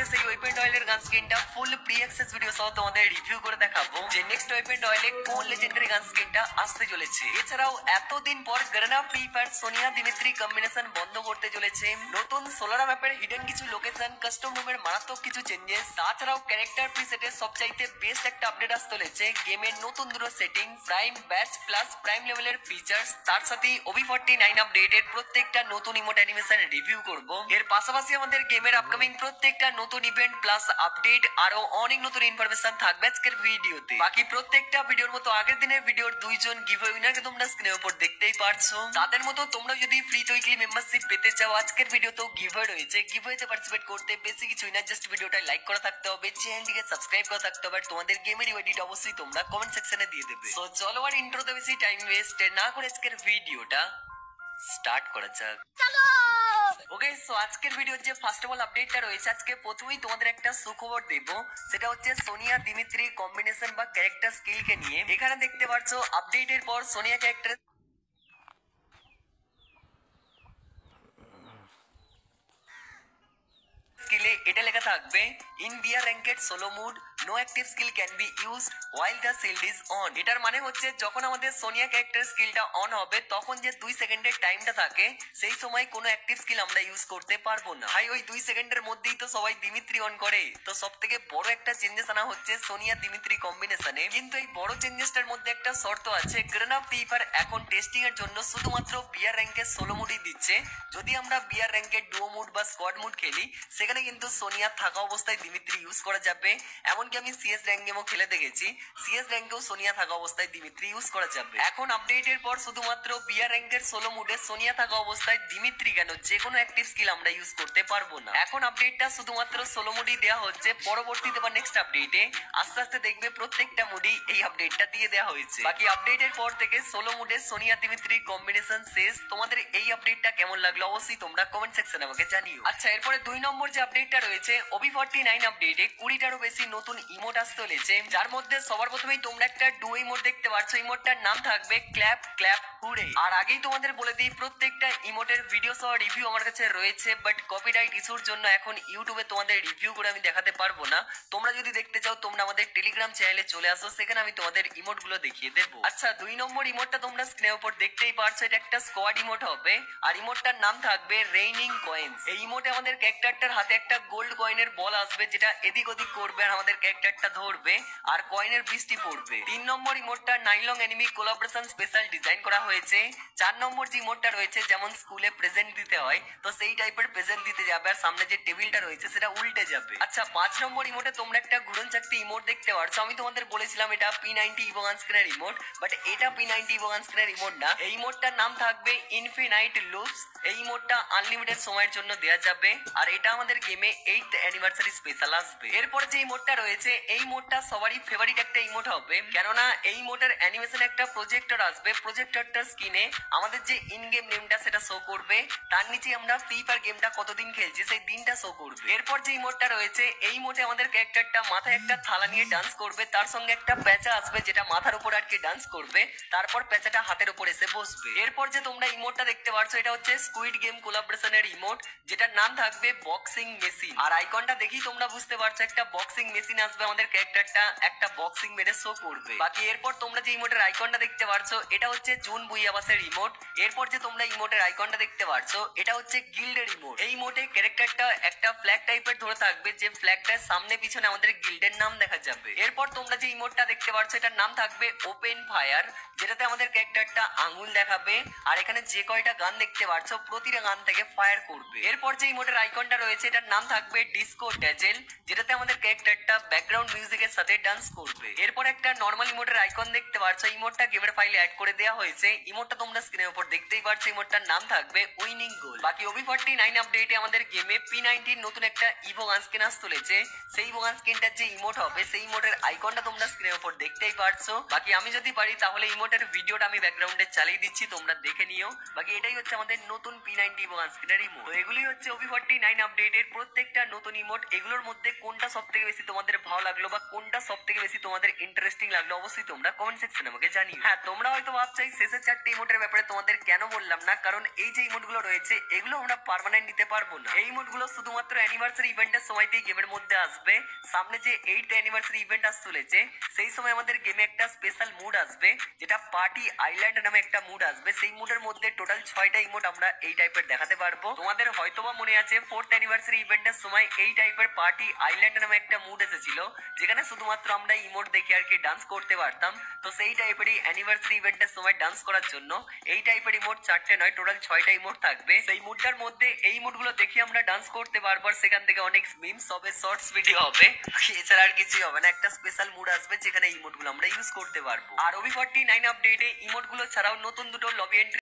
মুহূর্তে সেই ওয়েপেন অয়েলের গান স্কিনটা ফুল প্রি অ্যাক্সেস ভিডিও সহ তোমাদের রিভিউ করে দেখাবো যে নেক্সট ওয়েপেন অয়েলে কোন লেজেন্ডারি গান স্কিনটা আসতে চলেছে। এছাড়াও এতদিন পর Garena Free Fire Sonia Dimitri combination বন্ধ করতে চলেছে, নতুন সোলারা ম্যাপের হিডেন কিছু লোকেশন, কাস্টম রুমের মারাত্মক কিছু চেঞ্জেস, তাছাড়াও ক্যারেক্টার প্রিসেটের সবচাইতে বেস্ট একটা আপডেট আসতে চলেছে, গেমের নতুন দুটো setting, prime batch plus prime লেভেলের ফিচার্স, তার সাথে OB49 আপডেটের প্রত্যেকটা নতুন ইমোট অ্যানিমেশন রিভিউ করব। এর পাশাপাশি আমাদের গেমের আপকামিং প্রত্যেকটা নতুন ইভেন্ট প্লাস আপডেট আরো অনেক নতুন ইনফরমেশন থাকবে আজকের ভিডিওতে। বাকি প্রত্যেকটা ভিডিওর মতো আগের দিনের ভিডিওর দুইজন গিভঅ্যাওয়ে উইনারকে তোমরা স্ক্রিনের উপর দেখতেই পারছো। তাদের মতো তোমরা যদি ফ্রি উইকলি মেম্বারশিপ পেতে চাও, আজকের ভিডিওতেও গিভঅ্যাওয়ে রয়েছে। গিভঅ্যাওয়েতে পার্টিসিপেট করতে বেশি কিছুই না, জাস্ট ভিডিওটা লাইক করা থাকতে হবে, চ্যানেলটিকে সাবস্ক্রাইব করা থাকতে হবে, আর তোমাদের গেমের ইউআইডিটা অবশ্যই তোমরা কমেন্ট সেকশনে দিয়ে দেবে। সো চলো আর ইন্ট্রোতে বেশি টাইম ওয়েস্ট না করে আজকের ভিডিওটা স্টার্ট করা যাক। ওকে, সো আজকের ভিডিওর যে ফার্স্ট অফ অল আপডেটটা রয়েছে, আজকে প্রথমেই তোমাদের একটা সুখবর দেব, সেটা হচ্ছে সোনিয়া দিমিত্রি কম্বিনেশন বা ক্যারেক্টার স্কিলকে নিয়ে। এখানে দেখতে পাচ্ছ আপডেটের পর সোনিয়া ক্যারেক্টার স্কিলে এটা লেখা থাকবে, in BR ranked solo mode no active skill can be used while the shield is on. এটার মানে হচ্ছে যখন আমাদের সোনিয়া ক্যারেক্টার স্কিলটা অন হবে তখন যে 2 সেকেন্ডের টাইমটা থাকে সেই সময় কোনো অ্যাক্টিভ স্কিল আমরা ইউজ করতে পারবো না। ভাই ওই 2 সেকেন্ডের মধ্যেই তো সবাই দিমিত্রি অন করে, তো সব থেকে বড় একটা চেঞ্জেস আনা হচ্ছে সোনিয়া দিমিত্রি কম্বিনেশনে। কিন্তু এই বড় চেঞ্জেসটার মধ্যে একটা শর্ত আছে, গারেনা ফ্রি ফায়ার এখন টেস্টিং এর জন্য শুধুমাত্র বিয়ার র্যাঙ্কের সোলো মুডই দিচ্ছে। যদি আমরা বিয়ার র্যাঙ্কের ডুও মুড বা স্কোয়াড মুড খেলি সেখানে কিন্তু সোনিয়া থাকা অবস্থায় দিমিত্রি ইউজ করা যাবে। এমনকি আমি সিএস র্যাঙ্ক গেমও খেলে দেখেছি, সিএস র্যাঙ্কেও সোনিয়া থাকা অবস্থায় দিমিত্রি ইউজ করা যাবে। এখন আপডেটের পর শুধুমাত্র বিয়ার র্যাঙ্কের সোলো মুডে সোনিয়া থাকা অবস্থায় দিমিত্রি কেন যে কোনো অ্যাক্টিভ স্কিল আমরা ইউজ করতে পারবো না। এখন আপডেটটা শুধুমাত্র সোলো মুডই দেওয়া হচ্ছে, পরবর্তীতে বা নেক্সট আপডেটে আস্তে আস্তে দেখবে প্রত্যেকটা মুডেই এই আপডেটটা দিয়ে দেওয়া হয়েছে। বাকি আপডেটের পর থেকে সোলো মুডে সোনিয়া দিমিত্রি কম্বিনেশন শেষ। তোমাদের এই আপডেটটা কেমন লাগলো অবশ্যই তোমরা কমেন্ট সেকশনে আমাকে জানিও। আচ্ছা, এরপরে 2 নম্বর যে আপডেটটা রয়েছে, OB49 আপডেটে 20টারও বেশি নতুন ইমোট আসতে চলেছে, যার মধ্যে সবার প্রথমেই তোমরা একটা ডুও ইমোট দেখতে পাচ্ছ। ইমোটটার নাম থাকবে ক্ল্যাপ ক্ল্যাপ হুরে। আর আগেই তোমাদের বলে দিই প্রত্যেকটা ইমোটের ভিডিও সহ রিভিউ আমার কাছে রয়েছে, বাট কপিরাইট ইস্যুর জন্য এখন ইউটিউবে তোমাদের রিভিউ করে আমি দেখাতে পারবো না। তোমরা যদি দেখতে চাও তোমরা আমাদের টেলিগ্রাম চ্যানেলে চলে আসো, সেখানে আমি তোমাদের ইমোট গুলো দেখিয়ে দেবো। আচ্ছা, 2 নম্বর ইমোটটা তোমরা স্ক্রিনের উপর দেখতেই পারছো, এটা একটা স্কোয়াড ইমোট হবে আর ইমোটটার নাম থাকবে রেইনিং কয়েন্স। এই ইমোটে আমাদের ক্যারেক্টারটার হাতে একটা গোল্ড কয়েনের বল আসবে, যেটা এদিক ওদিক করবে আর আমাদের ক্যারেক্টারটা ধরবে আর কয়েনের বৃষ্টি পড়বে। 3 নম্বর ইমোটটা নাইলং এনিমি কোলাবোরেশন স্পেশাল ডিজাইন করা হয়েছে। 4 নম্বর যে ইমোটটা রয়েছে যেমন স্কুলে প্রেজেন্ট দিতে হয় তো সেই টাইপের প্রেজেন্ট দিতে যাবে আর সামনে যে টেবিলটা রয়েছে সেটা উল্টে যাবে। আচ্ছা, 5 নম্বর ইমোটে তোমরা একটা ঘুরন চাকতি ইমোট দেখতে পাচ্ছ। আমি তোমাদের বলেছিলাম এটা P90 ইভো গানস্ক্রিনের ইমোট, বাট এটা P90 ইভো গানস্ক্রিনের ইমোট না। এই ইমোটটার নাম থাকবে ইনফিনাইট লুপস। এই ইমোটটা আনলিমিটেড সময়ের জন্য দেওয়া যাবে আর এটা আমাদের গেমে 8th অ্যানিভার্সারি স্পেশাল আসবে। এরপর যে ইমোটটা রয়েছে এই ইমোটটা সবারই ফেভারিট একটা ইমোট হবে, কেননা এই ইমোটের অ্যানিমেশনে একটা প্রজেক্টর আসবে। প্রজেক্টরটার স্ক্রিনে আমাদের যে ইন গেম নেমটা সেটা শো করবে, তার নিচে আমরা ফ্রি ফায়ার গেমটা কতদিন খেলছি সেই দিনটা শো করবে। এরপর যে ইমোটটা রয়েছে এই ইমোটে আমাদের ক্যারেক্টারটা মাথায় একটা থালা নিয়ে ডান্স করবে, তার সঙ্গে একটা প্যাঁচা আসবে যেটা মাথার উপর আর কি ডান্স করবে, তারপর প্যাঁচাটা হাতের উপর এসে বসবে। এরপর যে তোমরা ইমোটটা দেখতে পাচ্ছ এটা হচ্ছে স্কুইড গেম কোলাবোরেশনের ইমোট, যেটার নাম থাকবে বক্সিং মেশিন। আর আইকনটা দেখেই তোমরা বুঝতে পারছো একটা বক্সিং মেশিন আসবে, আমাদের ক্যারেক্টারটা একটা বক্সিং মেরে শো করবে। বাকি এরপর তোমরা যে ইমোটের আইকনটা দেখতে পাচ্ছ এটা হচ্ছে জুন বুইয়াবাসের ইমোট। এরপর যে তোমরা ইমোটের আইকনটা দেখতে পাচ্ছ এটা হচ্ছে গিল্ডের ইমোট। এই ইমোটে ক্যারেক্টারটা একটা ফ্ল্যাগ টাইপের ধরে থাকবে, যে ফ্ল্যাগটার সামনে পিছনে আমাদের গিল্ডের নাম দেখা যাবে। এরপর তোমরা যে ইমোটটা দেখতে পাচ্ছ এটার নাম থাকবে ওপেন ফায়ার, যেটাতে আমাদের ক্যারেক্টারটা আঙুল দেখাবে আর এখানে যে কয়টা গান দেখতে পাচ্ছ প্রতিটা গান থেকে ফায়ার করবে। এরপর যে ইমোটের আইকনটা রয়েছে এটার নাম থাকবে ডিসকো ড্যাজেল, যেটাতে আমাদের ক্যারেক্টারটা ব্যাকগ্রাউন্ড মিউজিকের সাথে ডান্স করবে। এরপর একটা নরমাল ইমোটের আইকন দেখতে পাচ্ছ, ইমোটটা গেমের ফাইলে অ্যাড করে দেওয়া হয়েছে। ইমোটটা তোমরা স্ক্রিনের উপর দেখতেই পাচ্ছ, ইমোটটার নাম থাকবে উইনিং গোল। বাকি OB49 আপডেটে আমাদের গেমে P90 নতুন একটা ইভো গান স্কিন আসতে চলেছে। সেই ইভো গান স্কিনটার যে ইমোট হবে সেই ইমোটের আইকনটা তোমরা স্ক্রিনের উপর দেখতেই পারছো। বাকি আমি যদি পারি তাহলে ইমোটের ভিডিওটা আমি ব্যাকগ্রাউন্ডে চালিয়ে দিচ্ছি, তোমরা দেখে নিও। বাকি এটাই হচ্ছে আমাদের নতুন P90 ইভো গান স্কিনের ইমোট। তো এগুলি হচ্ছে OB49 আপডেটের প্রত্যেকটা নতুন ইমোট। এগুলোর মধ্যে কোনটা সবথেকে বেশি তোমাদের ভালো লাগলো বা কোনটা সব থেকে বেশি তোমাদের ইন্টারেস্টিং লাগলো অবশ্যই তোমরা কমেন্ট সেকশনে আমাকে জানিও। হ্যাঁ, তোমরা হয়তো ভাবছো এই শেষের 4টে ইমোটের ব্যাপারে তোমাদের কেন বললাম না, কারণ এই যে ইমোট গুলো রয়েছে এগুলো আমরা পার্মানেন্ট নিতে পারবো না। এই ইমোট গুলো শুধুমাত্র অ্যানিভার্সারি ইভেন্টের সময়তেই গেমের মধ্যে আসবে। সামনে যে 8th অ্যানিভার্সারি ইভেন্ট আসতে চলেছে সেই সময় আমাদের গেমে একটা স্পেশাল মুড আসবে, যেটা পার্টি আইল্যান্ড নামে একটা মুড আসবে। সেই মুডের মধ্যে টোটাল 6টা ইমোট আমরা এই টাইপের দেখাতে পারবো। তোমাদের হয়তোবা মনে আছে 4th অ্যানিভার্সারি ইভেন্টের সময় এই টাইপের পার্টি আইল্যান্ড নামে একটা মুড এসেছিল, যেখানে শুধুমাত্র আমরা ইমোট দেখে আর কি ডান্স করতে পারতাম। তো সেই টাইপেরই অ্যানিভার্সারি ইভেন্টের সময় ডান্স করার জন্য এই টাইপের ইমোট 4টে নয় টোটাল 6টা ইমোট থাকবে। সেই মুডটার মধ্যে এই মুডগুলো দেখে আমরা ডান্স করতে পারবো, আর সেখান থেকে অনেক মিমস হবে, শর্টস ভিডিও হবে, এছাড়া আর কিছুই হবে না। একটা স্পেশাল মুড আসবে যেখানে ইমোট গুলো আমরা ইউজ করতে পারবো। আর OB49 আপডেটে ইমোট গুলো ছাড়াও নতুন দুটো লবি এন্ট্রি